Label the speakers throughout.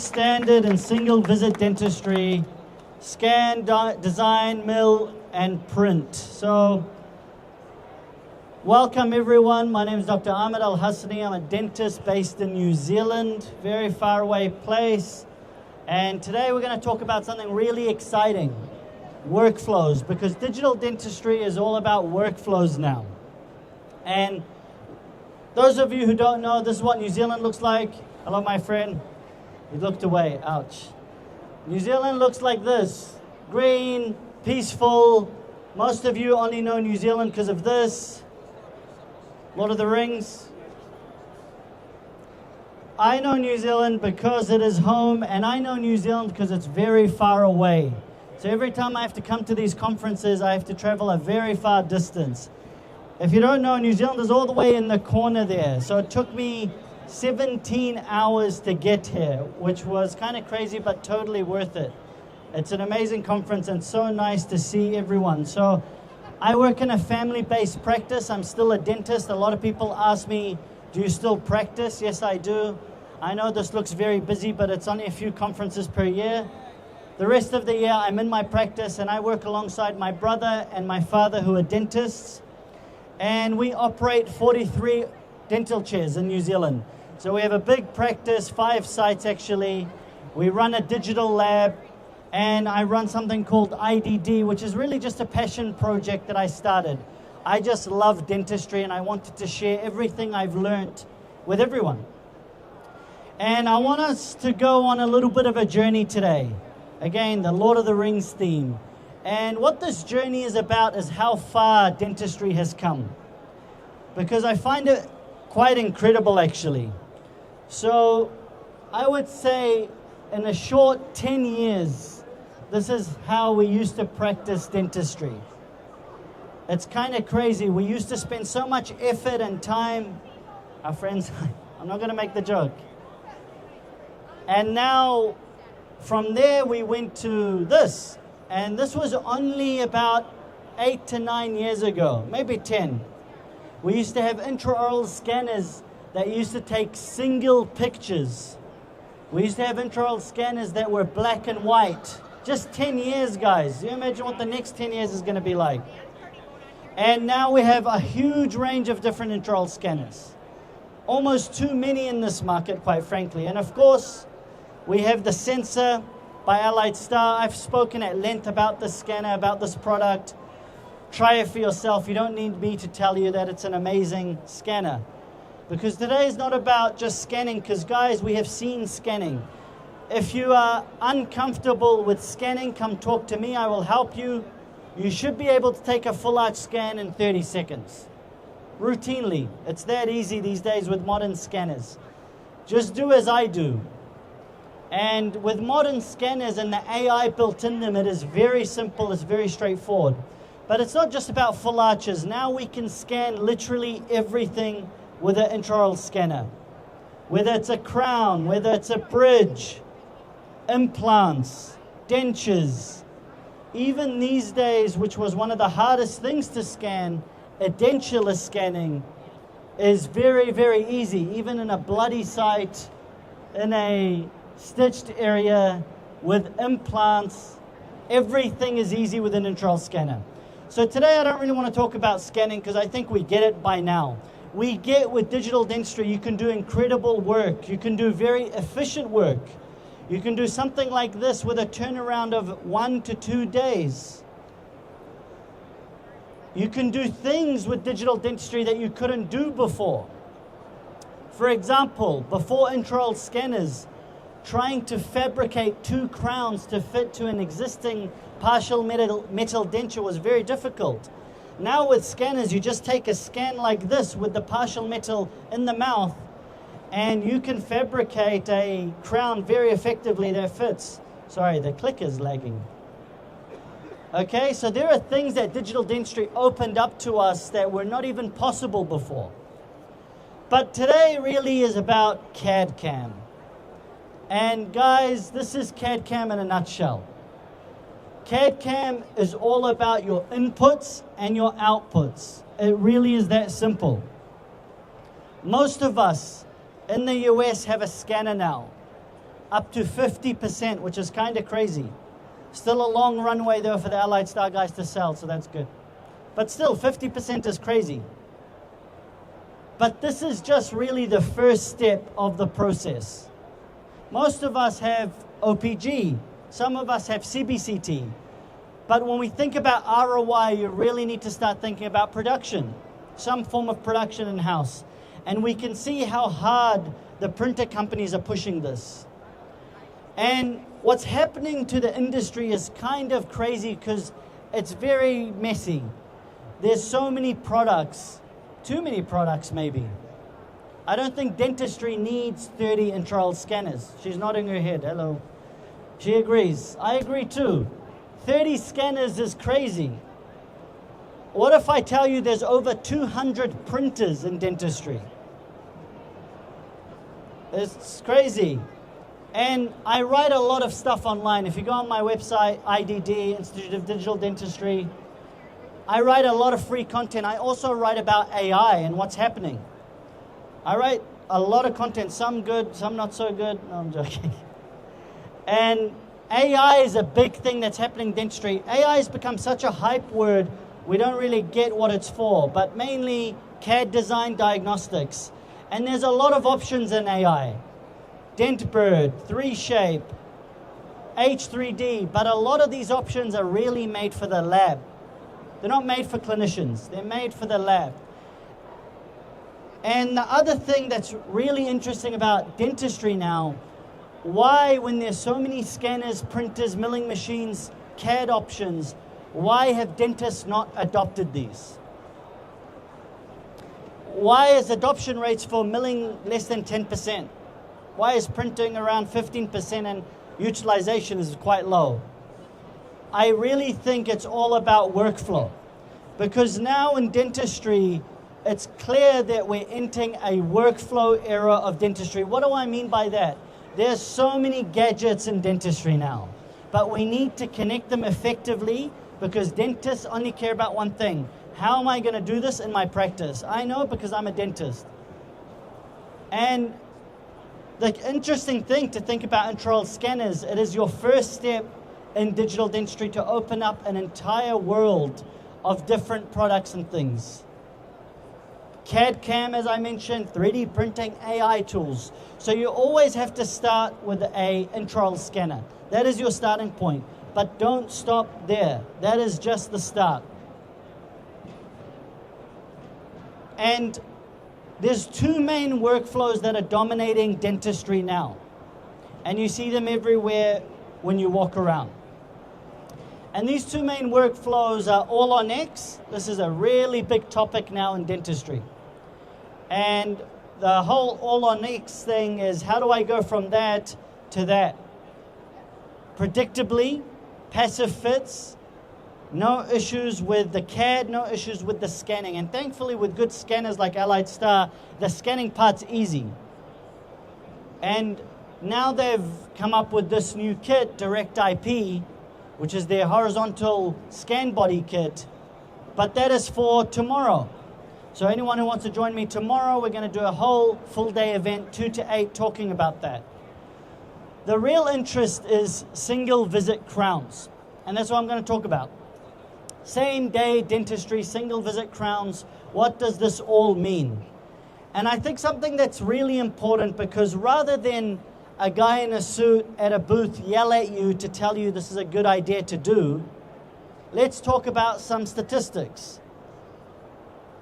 Speaker 1: standard and single visit dentistry, scan, design, mill, and print. So, welcome everyone. My name is Dr. Ahmad Al-Hassiny. I'm a dentist based in New Zealand, very far away place. And today we're going to talk about something really exciting, workflows, because digital dentistry is all about workflows now. And those of you who don't know, this is what New Zealand looks like. Hello, my friend. He looked away. Ouch. New Zealand looks like this. Green, peaceful. Most of you only know New Zealand because of this. Lord of the Rings. I know New Zealand because it is home, and I know New Zealand because it's very far away. So every time I have to come to these conferences, I have to travel a very far distance. If you don't know, New Zealand is all the way in the corner there. So it took me 17 hours to get here, which was kind of crazy, but totally worth it. It's an amazing conference and so nice to see everyone. So I work in a family-based practice. I'm still a dentist. A lot of people ask me, do you still practice? Yes, I do. I know this looks very busy, but it's only a few conferences per year. The rest of the year, I'm in my practice, and I work alongside my brother and my father, who are dentists. And we operate 43 dental chairs in New Zealand. So we have a big practice, 5 sites actually. We run a digital lab, and I run something called IDD, which is really just a passion project that I started. I just love dentistry, and I wanted to share everything I've learned with everyone. And I want us to go on a little bit of a journey today. Again, the Lord of the Rings theme. And what this journey is about is how far dentistry has come. Because I find it quite incredible, actually. So I would say in a short 10 years, this is how we used to practice dentistry. It's kind of crazy. We used to spend so much effort and time. Our friends, I'm not going to make the joke. And now, from there, we went to this. And this was only about 8 to 9 years ago, maybe 10. We used to have intraoral scanners that used to take single pictures. We used to have intraoral scanners that were black and white. Just 10 years, guys. You imagine what the next 10 years is going to be like. And now we have a huge range of different intraoral scanners. Almost too many in this market, quite frankly. And of course, we have the sensor by Alliedstar. I've spoken at length about this scanner, about this product. Try it for yourself. You don't need me to tell you that it's an amazing scanner. Because today is not about just scanning, because guys, we have seen scanning. If you are uncomfortable with scanning, come talk to me. I will help you. You should be able to take a full arch scan in 30 seconds. Routinely. It's that easy these days with modern scanners. Just do as I do. And with modern scanners and the AI built in them, it is very simple, it's very straightforward. But it's not just about full arches. Now we can scan literally everything with an intraoral scanner. Whether it's a crown, whether it's a bridge, implants, dentures. Even these days, which was one of the hardest things to scan, edentulous scanning is very, very easy. Even in a bloody site, in a stitched area, with implants, everything is easy with an intraoral scanner. So today I don't really want to talk about scanning because I think we get it by now. We get with digital dentistry, you can do incredible work. You can do very efficient work. You can do something like this with a turnaround of 1 to 2 days. You can do things with digital dentistry that you couldn't do before. For example, before intraoral scanners, trying to fabricate 2 crowns to fit to an existing partial metal denture was very difficult. Now with scanners, you just take a scan like this with the partial metal in the mouth, and you can fabricate a crown very effectively that fits. Sorry, the click is lagging. Okay, so there are things that digital dentistry opened up to us that were not even possible before. But today really is about CAD/CAM. And guys, this is CAD/CAM in a nutshell. CAD/CAM is all about your inputs and your outputs. It really is that simple. Most of us in the US have a scanner now. up to 50%, which is kind of crazy. Still a long runway though for the Alliedstar guys to sell, so that's good. But still, 50% is crazy. But this is just really the first step of the process. Most of us have OPG. Some of us have CBCT. But when we think about ROI, you really need to start thinking about production, some form of production in-house. And we can see how hard the printer companies are pushing this. And what's happening to the industry is kind of crazy because it's very messy. There's so many products, too many products maybe. I don't think dentistry needs 30 intraoral scanners. She's nodding her head, hello. She agrees. I agree too. 30 scanners is crazy. What if I tell you there's over 200 printers in dentistry? It's crazy. And I write a lot of stuff online. If you go on my website, IDD, Institute of Digital Dentistry, I write a lot of free content. I also write about AI and what's happening. I write a lot of content, some good, some not so good. No, I'm joking. And AI is a big thing that's happening in dentistry. AI has become such a hype word, we don't really get what it's for, but mainly CAD design diagnostics. And there's a lot of options in AI. DentBird, 3Shape, H3D, but a lot of these options are really made for the lab. They're not made for clinicians, they're made for the lab. And the other thing that's really interesting about dentistry now, why when there's so many scanners, printers, milling machines, CAD options, why have dentists not adopted these? Why is adoption rates for milling less than 10%? Why is printing around 15% and utilization is quite low? I really think it's all about workflow. Because now in dentistry, it's clear that we're entering a workflow era of dentistry. What do I mean by that? There's so many gadgets in dentistry now, but we need to connect them effectively because dentists only care about one thing. How am I going to do this in my practice? I know because I'm a dentist. And the interesting thing to think about intraoral scanners, it is your first step in digital dentistry to open up an entire world of different products and things. CAD CAM, as I mentioned, 3D printing, AI tools. So you always have to start with a intraoral scanner. That is your starting point. But don't stop there. That is just the start. And there's two main workflows that are dominating dentistry now. And you see them everywhere when you walk around. And these two main workflows are All on X. This is a really big topic now in dentistry. And the whole All on X thing is how do I go from that to that? Predictably, passive fits, no issues with the CAD, no issues with the scanning. And thankfully with good scanners like Alliedstar, the scanning part's easy. And now they've come up with this new kit, Direct IP, which is their horizontal scan body kit, but that is for tomorrow. So anyone who wants to join me tomorrow, we're going to do a whole full day event, 2 to 8, talking about that. The real interest is single visit crowns, and that's what I'm going to talk about. Same day dentistry, single visit crowns, what does this all mean? And I think something that's really important, because rather than a guy in a suit at a booth yell at you to tell you this is a good idea to do, let's talk about some statistics.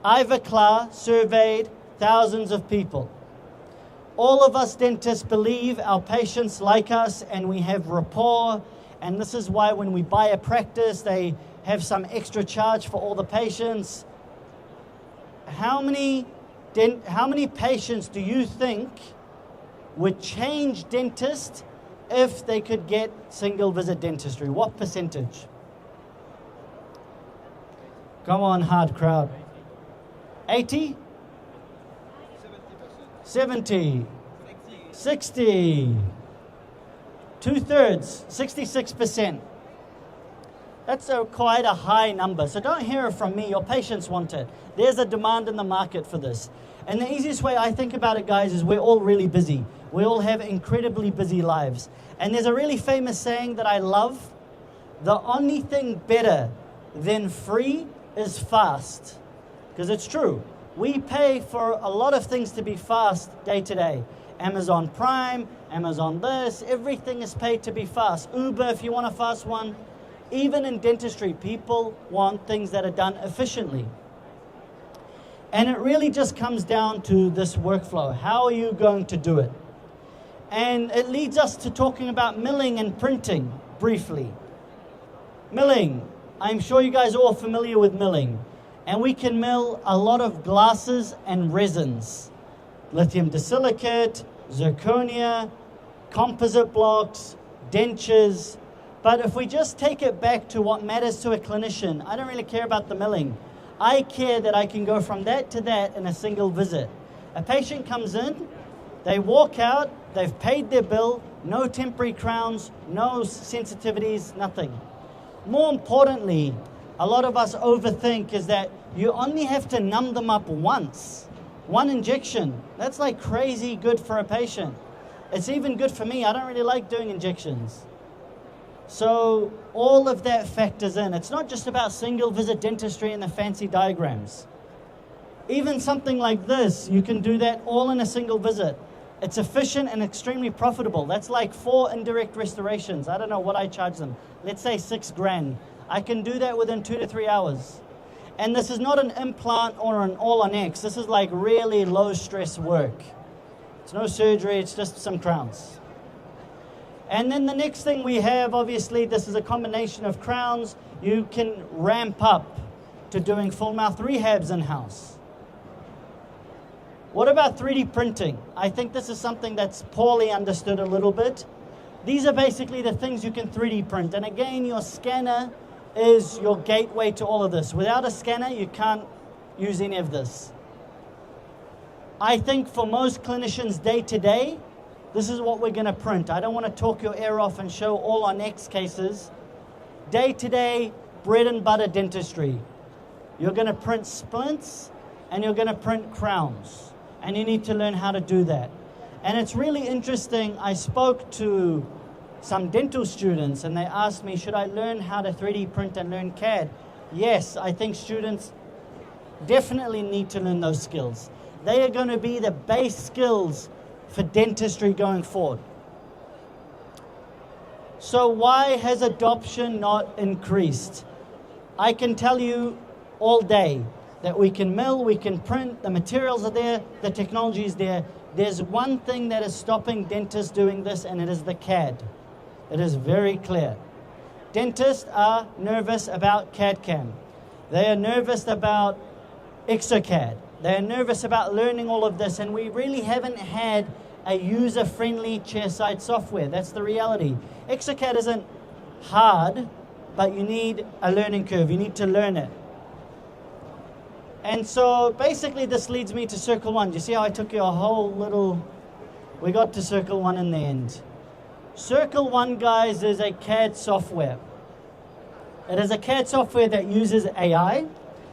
Speaker 1: Ivoclar surveyed thousands of people. All of us dentists believe our patients like us and we have rapport, and this is why when we buy a practice, they have some extra charge for all the patients. How many patients do you think would change dentist if they could get single visit dentistry? What percentage? Come on, hard crowd. 80? 70? 60? 2/3, 66%. That's quite a high number. So don't hear it from me. Your patients want it. There's a demand in the market for this. And the easiest way I think about it, guys, is we're all really busy. We all have incredibly busy lives. And there's a really famous saying that I love. The only thing better than free is fast. Because it's true. We pay for a lot of things to be fast day to day. Amazon Prime, Amazon this, everything is paid to be fast. Uber, if you want a fast one. Even in dentistry, people want things that are done efficiently. And it really just comes down to this workflow. How are you going to do it? And it leads us to talking about milling and printing briefly. Milling. I'm sure you guys are all familiar with milling. And we can mill a lot of glasses and resins. Lithium disilicate, zirconia, composite blocks, dentures. But if we just take it back to what matters to a clinician, I don't really care about the milling. I care that I can go from that to that in a single visit. A patient comes in, they walk out, they've paid their bill, no temporary crowns, no sensitivities, nothing. More importantly, a lot of us overthink is that you only have to numb them up once. One injection. That's like crazy good for a patient. It's even good for me. I don't really like doing injections. So all of that factors in. It's not just about single visit dentistry and the fancy diagrams. Even something like this, you can do that all in a single visit. It's efficient and extremely profitable. That's like 4 indirect restorations. I don't know what I charge them. Let's say $6,000. I can do that within 2 to 3 hours. And this is not an implant or an all-on-X. This is like really low-stress work. It's no surgery, it's just some crowns. And then the next thing we have, obviously, this is a combination of crowns. You can ramp up to doing full mouth rehabs in-house. What about 3D printing? I think this is something that's poorly understood a little bit. These are basically the things you can 3D print. And again, your scanner is your gateway to all of this. Without a scanner, you can't use any of this. I think for most clinicians day to day, this is what we're going to print. I don't want to talk your ear off and show all our next cases. Day to day, bread and butter dentistry. You're going to print splints and you're going to print crowns. And you need to learn how to do that. And it's really interesting. I spoke to some dental students and they asked me, should I learn how to 3D print and learn CAD? Yes, I think students definitely need to learn those skills. They are going to be the base skills for dentistry going forward. So why has adoption not increased? I can tell you all day that we can mill, we can print, the materials are there, the technology is there. There's one thing that is stopping dentists doing this, and it is the CAD. It is very clear. Dentists are nervous about CAD/CAM. They are nervous about ExoCAD. They are nervous about learning all of this, and we really haven't had a user-friendly chairside software. That's the reality. ExoCAD isn't hard, but you need a learning curve. You need to learn it. And so basically this leads me to Circle One. Do you see how I took you a whole little... We got to Circle One in the end. Circle One, guys, is a CAD software. It is a CAD software that uses AI.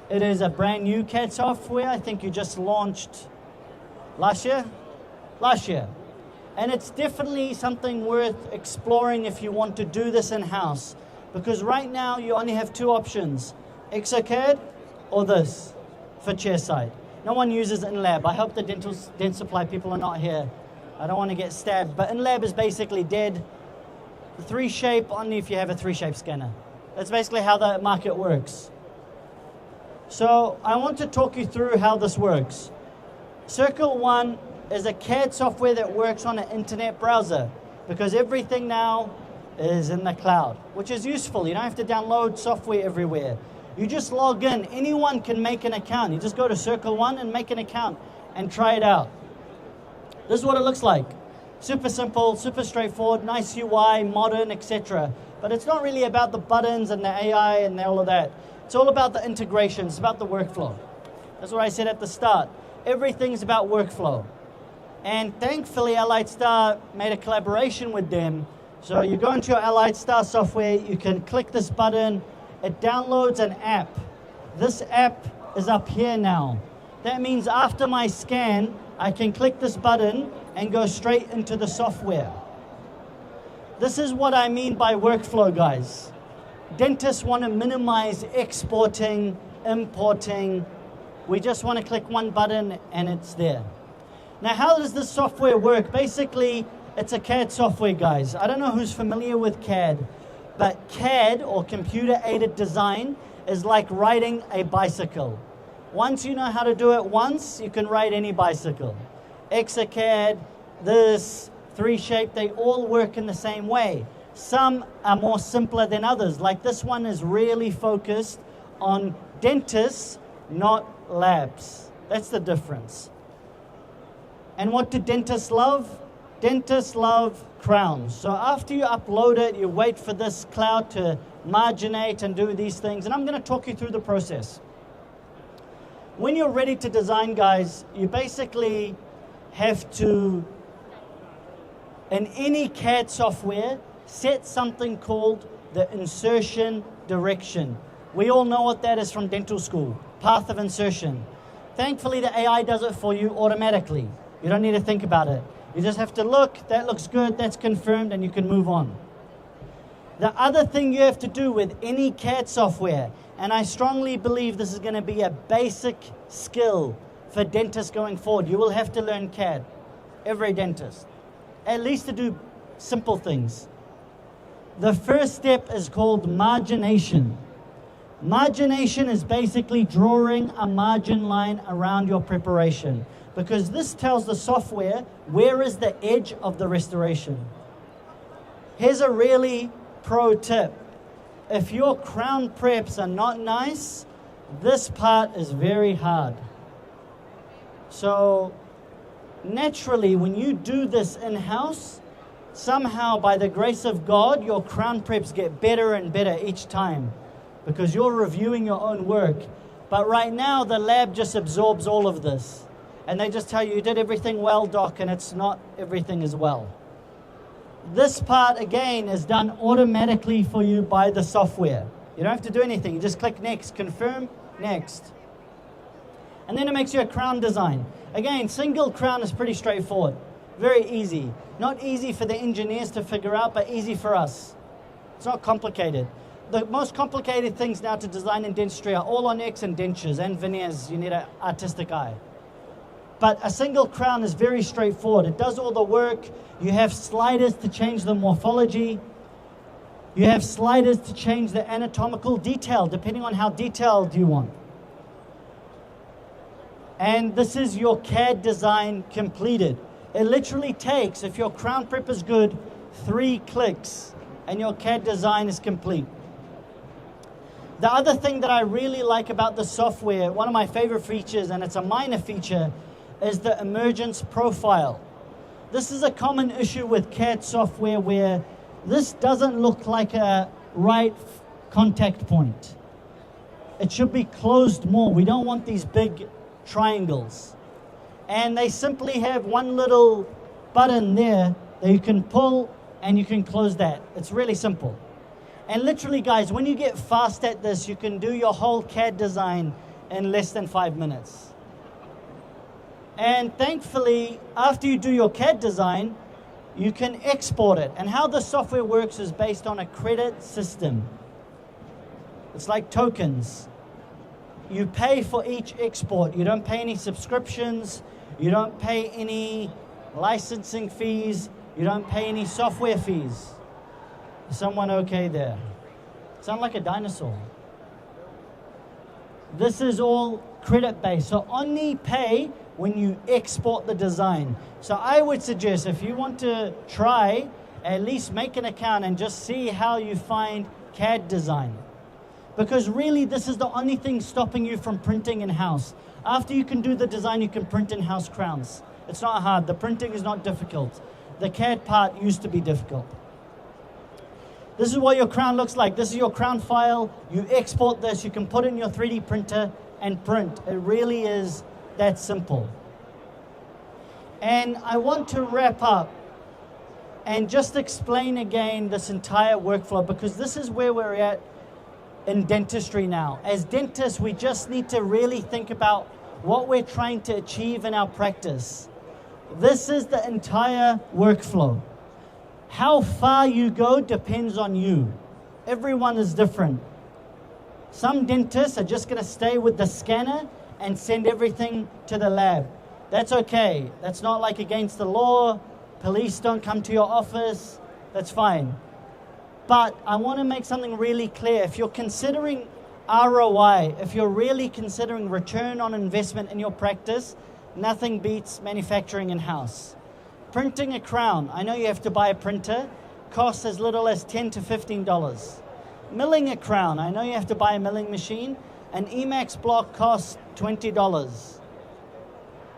Speaker 1: It is a brand new CAD software. I think you just launched last year? Last year. And it's definitely something worth exploring if you want to do this in-house. Because right now you only have 2 options. ExoCAD or this for chairside. No one uses in-lab. I hope the dent supply people are not here. I don't want to get stabbed. But in-lab is basically dead. The 3-shape only if you have a 3-shape scanner. That's basically how the market works. So I want to talk you through how this works. Circle One is a CAD software that works on an internet browser because everything now is in the cloud, which is useful. You don't have to download software everywhere. You just log in. Anyone can make an account. You just go to Circle One and make an account and try it out. This is what it looks like. Super simple, super straightforward, nice UI, modern, etc. But it's not really about the buttons and the AI and all of that. It's all about the integration. It's about the workflow. That's what I said at the start. Everything's about workflow. And thankfully, Alliedstar made a collaboration with them. So you go into your Alliedstar software, you can click this button, it downloads an app. This app is up here now. That means after my scan, I can click this button and go straight into the software. This is what I mean by workflow, guys. Dentists want to minimize exporting, importing. We just want to click one button and it's there. Now, how does this software work? Basically, it's a CAD software, guys. I don't know who's familiar with CAD, but CAD, or computer-aided design, is like riding a bicycle. Once you know how to do it once, you can ride any bicycle. ExaCAD, this, 3Shape, they all work in the same way. Some are more simpler than others. Like this one is really focused on dentists, not labs. That's the difference. And what do dentists love? Dentists love crowns. So after you upload it, you wait for this cloud to marginate and do these things. And I'm going to talk you through the process. When you're ready to design, guys, you basically have to, in any CAD software, set something called the insertion direction. We all know what that is from dental school, path of insertion. Thankfully, the AI does it for you automatically. You don't need to think about it. You just have to look, that looks good, that's confirmed, and you can move on. The other thing you have to do with any CAD software, and I strongly believe this is going to be a basic skill for dentists going forward. You will have to learn CAD, every dentist, at least to do simple things. The first step is called margination. Margination is basically drawing a margin line around your preparation, because this tells the software where is the edge of the restoration. Here's a really pro tip. If your crown preps are not nice, this part is very hard. So naturally, when you do this in-house, somehow by the grace of God, your crown preps get better and better each time because you're reviewing your own work. But right now, the lab just absorbs all of this. And they just tell you, you did everything well, doc, and it's not everything as well. This part, again, is done automatically for you by the software. You don't have to do anything. You just click next, confirm, next. And then it makes you a crown design. Again, single crown is pretty straightforward. Very easy. Not easy for the engineers to figure out, but easy for us. It's not complicated. The most complicated things now to design in dentistry are all on X and dentures and veneers. You need an artistic eye. But a single crown is very straightforward. It does all the work. You have sliders to change the morphology. You have sliders to change the anatomical detail, depending on how detailed you want. And this is your CAD design completed. It literally takes, if your crown prep is good, 3 clicks, and your CAD design is complete. The other thing that I really like about the software, one of my favorite features, and it's a minor feature, is the emergence profile. This is a common issue with CAD software where this doesn't look like a right contact point. It should be closed more. We don't want these big triangles. And they simply have one little button there that you can pull and you can close that. It's really simple. And literally, guys, when you get fast at this, you can do your whole CAD design in less than 5 minutes. And thankfully, after you do your CAD design, you can export it. And how the software works is based on a credit system. It's like tokens. You pay for each export. You don't pay any subscriptions. You don't pay any licensing fees. You don't pay any software fees. Is someone okay there? Sound like a dinosaur. This is all credit-based. So only pay when you export the design. So I would suggest if you want to try, at least make an account and just see how you find CAD design. Because really this is the only thing stopping you from printing in-house. After you can do the design, you can print in-house crowns. It's not hard. The printing is not difficult. The CAD part used to be difficult. This is what your crown looks like. This is your crown file. You export this. You can put it in your 3D printer and print. It really is that simple. And I want to wrap up and just explain again this entire workflow, because this is where we're at in dentistry now. As dentists, we just need to really think about what we're trying to achieve in our practice. This is the entire workflow. How far you go depends on you. Everyone is different. Some dentists are just going to stay with the scanner and send everything to the lab. That's okay. That's not like against the law. Police don't come to your office. That's fine. But I want to make something really clear. If you're considering ROI, if you're really considering return on investment in your practice, nothing beats manufacturing in-house. Printing a crown, I know you have to buy a printer, costs as little as $10 to $15. Milling a crown, I know you have to buy a milling machine. An Emax block costs $20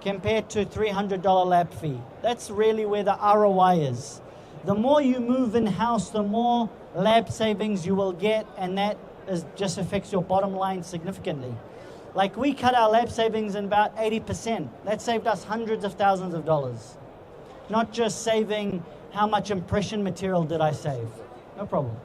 Speaker 1: compared to $300 lab fee. That's really where the ROI is. The more you move in-house, the more lab savings you will get, and that just affects your bottom line significantly. Like, we cut our lab savings in about 80%. That saved us hundreds of thousands of dollars. Not just saving how much impression material did I save. No problem.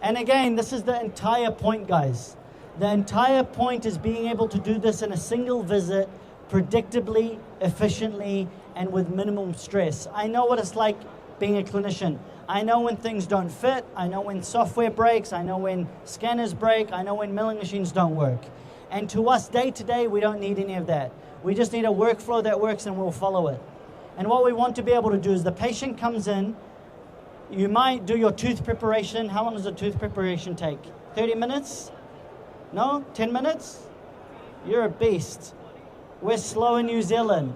Speaker 1: And again, this is the entire point, guys. The entire point is being able to do this in a single visit, predictably, efficiently, and with minimum stress. I know what it's like being a clinician. I know when things don't fit. I know when software breaks. I know when scanners break. I know when milling machines don't work. And to us, day to day, we don't need any of that. We just need a workflow that works, and we'll follow it. And what we want to be able to do is the patient comes in, you might do your tooth preparation. How long does a tooth preparation take? 30 minutes? No? 10 minutes? You're a beast. We're slow in New Zealand.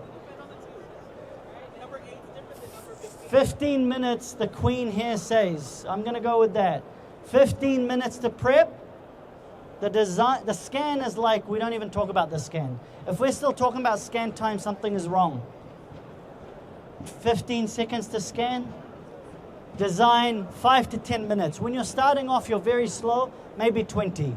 Speaker 1: 15 minutes, the Queen here says. I'm going to go with that. 15 minutes to prep. The scan is like, we don't even talk about the scan. If we're still talking about scan time, something is wrong. 15 seconds to scan. Design, 5 to 10 minutes. When you're starting off, you're very slow, maybe 20.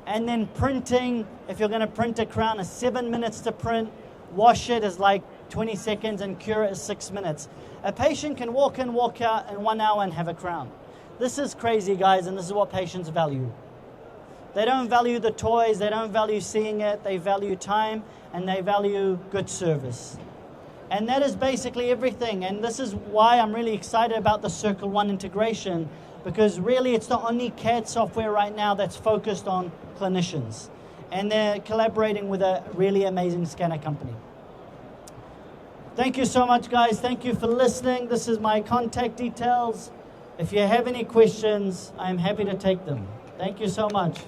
Speaker 1: And then printing, if you're going to print a crown, is 7 minutes to print. Wash it is like 20 seconds, and cure it is 6 minutes. A patient can walk in, walk out in 1 hour and have a crown. This is crazy, guys, and this is what patients value. They don't value the toys, they don't value seeing it, they value time, and they value good service. And that is basically everything. And this is why I'm really excited about the Circle One integration, because really it's the only CAD software right now that's focused on clinicians. And they're collaborating with a really amazing scanner company. Thank you so much, guys. Thank you for listening. This is my contact details. If you have any questions, I'm happy to take them. Thank you so much.